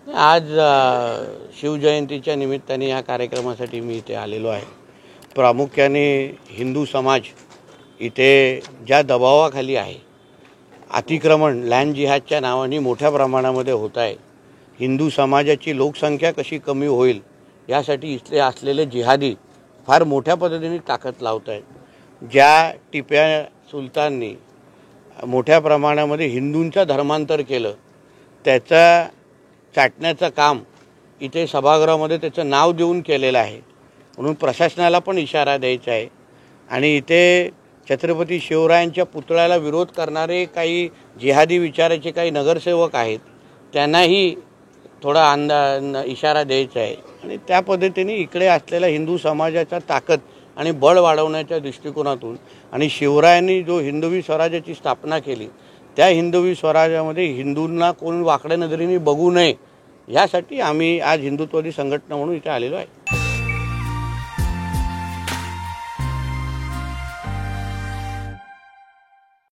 आज शिवजयंतीच्या निमित्ताने या कार्यक्रमासाठी मी इथे आलेलो आहे। प्रामुख्याने हिंदू समाज इथे ज्या दबावाखाली आहे, अतिक्रमण लँड जिहादच्या नावाने मोठ्या प्रमाणामध्ये होत आहे। हिंदू समाजाची लोकसंख्या कशी कमी होईल यासाठी इथले असलेले जिहादी फार मोठ्या पद्धतीने ताकद लावत आहेत। ज्या टिप्या सुलताननी मोठ्या प्रमाणामध्ये हिंदूंचं धर्मांतर केलं, त्याचा चाटण्याचं काम इथे सभागृहामध्ये त्याचं नाव देऊन केलेलं आहे। म्हणून प्रशासनाला पण इशारा द्यायचा आहे। आणि इथे छत्रपती शिवरायांच्या पुतळ्याला विरोध करणारे काही जिहादी विचाराचे काही नगरसेवक आहेत, त्यांनाही थोडा इशारा द्यायचा आहे। आणि त्या पद्धतीने इकडे असलेल्या हिंदू समाजाचा ताकद आणि बळ वाढवण्याच्या दृष्टिकोनातून आणि शिवरायांनी जो हिंदवी स्वराज्याची स्थापना केली, त्या हिंदवी स्वराज्यामध्ये हिंदूंना कोण वाकड्या नजरेने बघू नये यासाठी आम्ही आज हिंदुत्ववादी संघटना म्हणून इथे आलेलो आहे।